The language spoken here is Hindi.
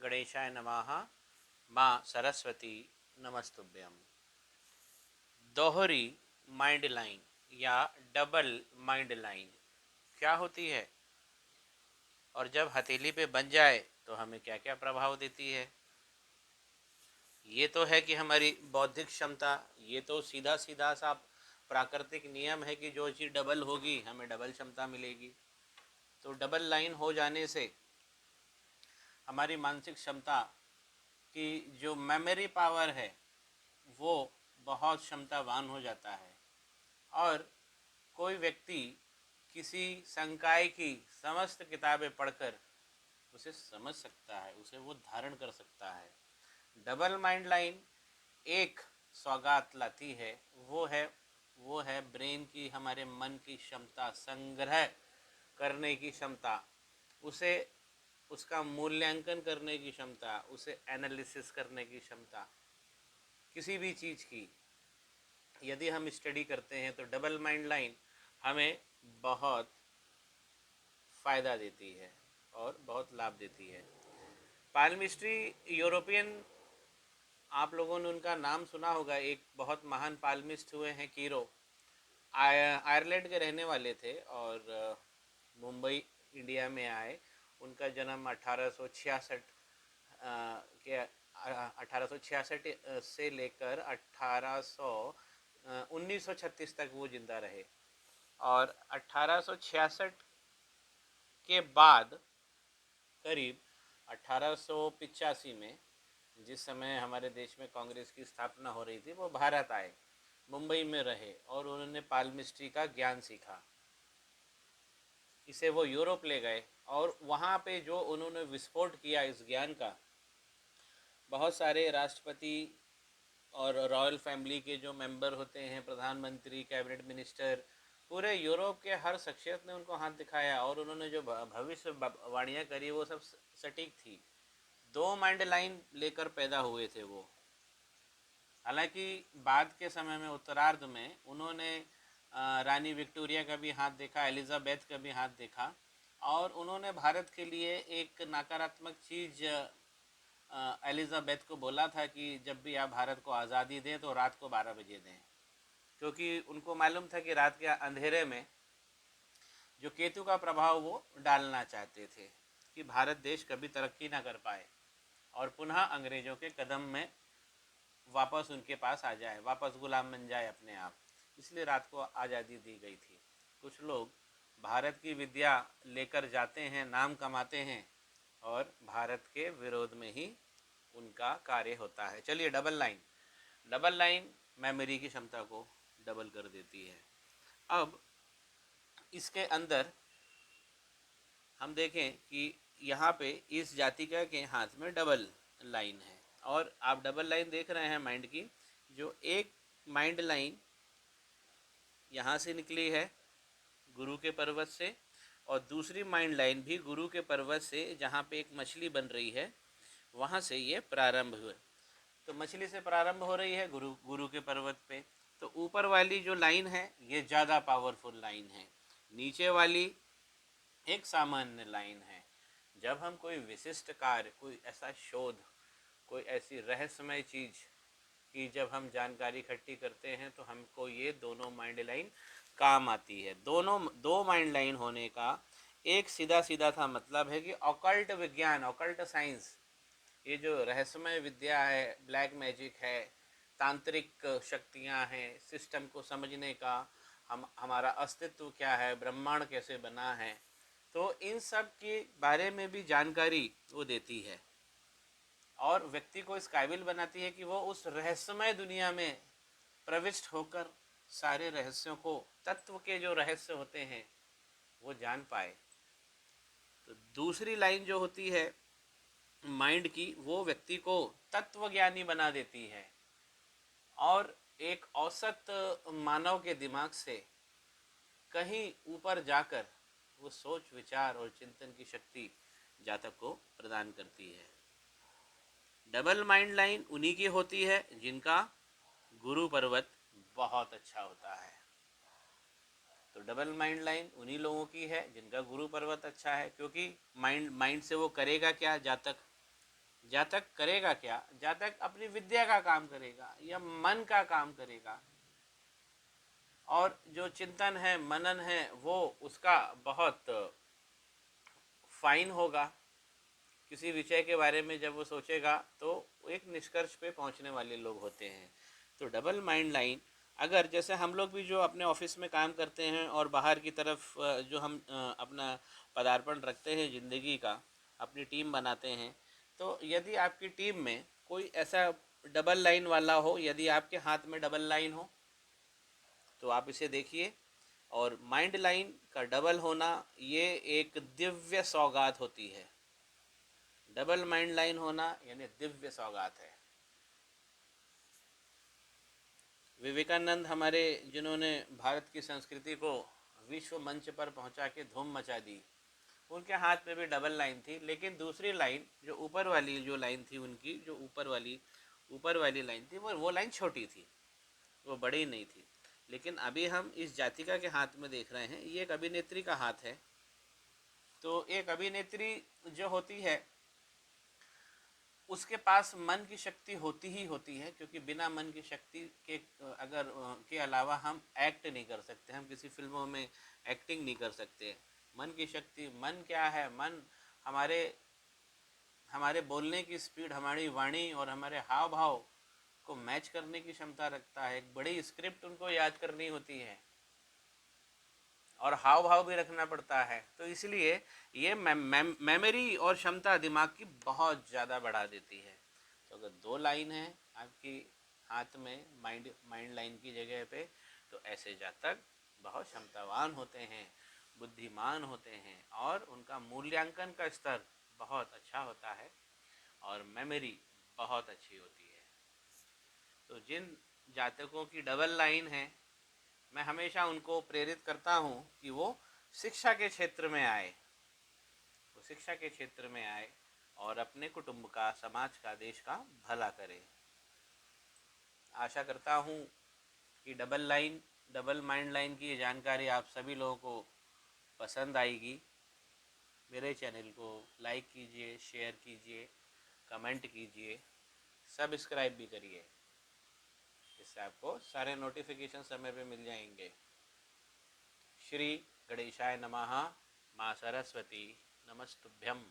गणेशाय नमः। माँ सरस्वती नमस्तुभ्यम। दोहरी माइंड लाइन या डबल माइंड लाइन क्या होती है और जब हथेली पे बन जाए तो हमें क्या क्या प्रभाव देती है? ये तो है कि हमारी बौद्धिक क्षमता, ये तो सीधा सीधा सा प्राकृतिक नियम है कि जो चीज़ डबल होगी हमें डबल क्षमता मिलेगी। तो डबल लाइन हो जाने से हमारी मानसिक क्षमता की जो मेमोरी पावर है वो बहुत क्षमतावान हो जाता है और कोई व्यक्ति किसी संकाय की समस्त किताबें पढ़कर उसे समझ सकता है, उसे वो धारण कर सकता है। डबल माइंड लाइन एक सौगात लाती है, वो है ब्रेन की, हमारे मन की क्षमता, संग्रह करने की क्षमता, उसे उसका मूल्यांकन करने की क्षमता, उसे एनालिसिस करने की क्षमता। किसी भी चीज़ की यदि हम स्टडी करते हैं तो डबल माइंड लाइन हमें बहुत फ़ायदा देती है और बहुत लाभ देती है। पाल्मिस्ट्री यूरोपियन, आप लोगों ने उनका नाम सुना होगा, एक बहुत महान पाल्मिस्ट हुए हैं कीरो। आयरलैंड के रहने वाले थे और मुंबई इंडिया में आए। उनका जन्म 1866 के 1866 से लेकर 1936 तक वो जिंदा रहे और 1866 के बाद करीब 1885 में, जिस समय हमारे देश में कांग्रेस की स्थापना हो रही थी, वो भारत आए, मुंबई में रहे और उन्होंने पाल्मिस्ट्री का ज्ञान सीखा। इसे वो यूरोप ले गए और वहाँ पे जो उन्होंने विस्फोट किया इस ज्ञान का, बहुत सारे राष्ट्रपति और रॉयल फैमिली के जो मेंबर होते हैं, प्रधानमंत्री, कैबिनेट मिनिस्टर, पूरे यूरोप के हर शख्सियत ने उनको हाथ दिखाया और उन्होंने जो भविष्यवाणियाँ करी वो सब सटीक थी। दो माइंड लाइन लेकर पैदा हुए थे वो। हालांकि बाद के समय में, उत्तरार्ध में, उन्होंने रानी विक्टोरिया का भी हाथ देखा, एलिजाबेथ का भी हाथ देखा और उन्होंने भारत के लिए एक नकारात्मक चीज़ एलिजाबेथ को बोला था कि जब भी आप भारत को आज़ादी दें तो रात को 12 बजे दें, क्योंकि उनको मालूम था कि रात के अंधेरे में जो केतु का प्रभाव वो डालना चाहते थे कि भारत देश कभी तरक्की ना कर पाए और पुनः अंग्रेज़ों के कदम में वापस उनके पास आ जाए, वापस गुलाम बन जाए अपने आप। इसलिए रात को आज़ादी दी गई थी। कुछ लोग भारत की विद्या लेकर जाते हैं, नाम कमाते हैं और भारत के विरोध में ही उनका कार्य होता है। चलिए, डबल लाइन मेमोरी की क्षमता को डबल कर देती है। अब इसके अंदर हम देखें कि यहाँ पे इस जातिका के हाथ में डबल लाइन है और आप डबल लाइन देख रहे हैं माइंड की। जो एक माइंड लाइन यहाँ से निकली है गुरु के पर्वत से और दूसरी माइंड लाइन भी गुरु के पर्वत से, जहाँ पे एक मछली बन रही है, वहाँ से ये प्रारंभ हुए। तो मछली से प्रारंभ हो रही है गुरु के पर्वत पे। तो ऊपर वाली जो लाइन है ये ज़्यादा पावरफुल लाइन है, नीचे वाली एक सामान्य लाइन है। जब हम कोई विशिष्ट कार्य, कोई ऐसा शोध, कोई ऐसी रहस्यमय चीज़ की जब हम जानकारी इकट्ठी करते हैं तो हमको ये दोनों माइंड लाइन काम आती है। दोनों दो माइंड लाइन होने का एक सीधा सीधा था मतलब है कि ऑकल्ट विज्ञान, ऑकल्ट साइंस, ये जो रहस्यमय विद्या है, ब्लैक मैजिक है, तांत्रिक शक्तियाँ हैं, सिस्टम को समझने का, हमारा अस्तित्व क्या है, ब्रह्मांड कैसे बना है, तो इन सब के बारे में भी जानकारी वो देती है और व्यक्ति को इस काबिल बनाती है कि वो उस रहस्यमय दुनिया में प्रविष्ट होकर सारे रहस्यों को, तत्व के जो रहस्य होते हैं, वो जान पाए। तो दूसरी लाइन जो होती है माइंड की, वो व्यक्ति को तत्वज्ञानी बना देती है और एक औसत मानव के दिमाग से कहीं ऊपर जाकर वो सोच, विचार और चिंतन की शक्ति जातक को प्रदान करती है। डबल माइंड लाइन उन्हीं की होती है जिनका गुरु पर्वत बहुत अच्छा होता है। तो डबल माइंड लाइन उन्हीं लोगों की है जिनका गुरु पर्वत अच्छा है, क्योंकि माइंड से वो करेगा क्या जातक? जातक करेगा क्या? जातक अपनी विद्या का काम करेगा या मन का काम करेगा, और जो चिंतन है, मनन है, वो उसका बहुत फाइन होगा। किसी विषय के बारे में जब वो सोचेगा तो एक निष्कर्ष पे पहुंचने वाले लोग होते हैं। तो डबल माइंड लाइन, अगर जैसे हम लोग भी जो अपने ऑफिस में काम करते हैं और बाहर की तरफ जो हम अपना पदार्पण रखते हैं ज़िंदगी का, अपनी टीम बनाते हैं, तो यदि आपकी टीम में कोई ऐसा डबल लाइन वाला हो, यदि आपके हाथ में डबल लाइन हो, तो आप इसे देखिए। और माइंड लाइन का डबल होना ये एक दिव्य सौगात होती है। डबल माइंड लाइन होना यानी दिव्य सौगात है। विवेकानंद हमारे, जिन्होंने भारत की संस्कृति को विश्व मंच पर पहुंचा के धूम मचा दी, उनके हाथ में भी डबल लाइन थी, लेकिन दूसरी लाइन जो ऊपर वाली जो लाइन थी उनकी, जो ऊपर वाली लाइन थी, वो लाइन छोटी थी, वो बड़ी नहीं थी। लेकिन अभी हम इस जातिका के हाथ में देख रहे हैं, ये एक अभिनेत्री का हाथ है। तो एक अभिनेत्री जो होती है उसके पास मन की शक्ति होती ही होती है, क्योंकि बिना मन की शक्ति के अगर के अलावा हम एक्ट नहीं कर सकते, हम किसी फिल्मों में एक्टिंग नहीं कर सकते। मन की शक्ति, मन क्या है? मन हमारे हमारे बोलने की स्पीड, हमारी वाणी और हमारे हाव भाव को मैच करने की क्षमता रखता है। एक बड़ी स्क्रिप्ट उनको याद करनी होती है और हाव भाव भी रखना पड़ता है। तो इसलिए ये मेमोरी और क्षमता दिमाग की बहुत ज़्यादा बढ़ा देती है। तो अगर दो लाइन है आपकी हाथ में माइंड लाइन की जगह पे, तो ऐसे जातक बहुत क्षमतावान होते हैं, बुद्धिमान होते हैं, और उनका मूल्यांकन का स्तर बहुत अच्छा होता है और मेमोरी बहुत अच्छी होती है। तो जिन जातकों की डबल लाइन है, मैं हमेशा उनको प्रेरित करता हूँ कि वो शिक्षा के क्षेत्र में आए, वो शिक्षा के क्षेत्र में आए और अपने कुटुंब का, समाज का, देश का भला करें। आशा करता हूँ कि डबल माइंड लाइन की ये जानकारी आप सभी लोगों को पसंद आएगी। मेरे चैनल को लाइक कीजिए, शेयर कीजिए, कमेंट कीजिए, सब्सक्राइब भी करिए, इससे आपको सारे नोटिफिकेशन समय पे मिल जाएंगे। श्री गणेशाय नमः। माँ सरस्वती नमस्तुभ्यम।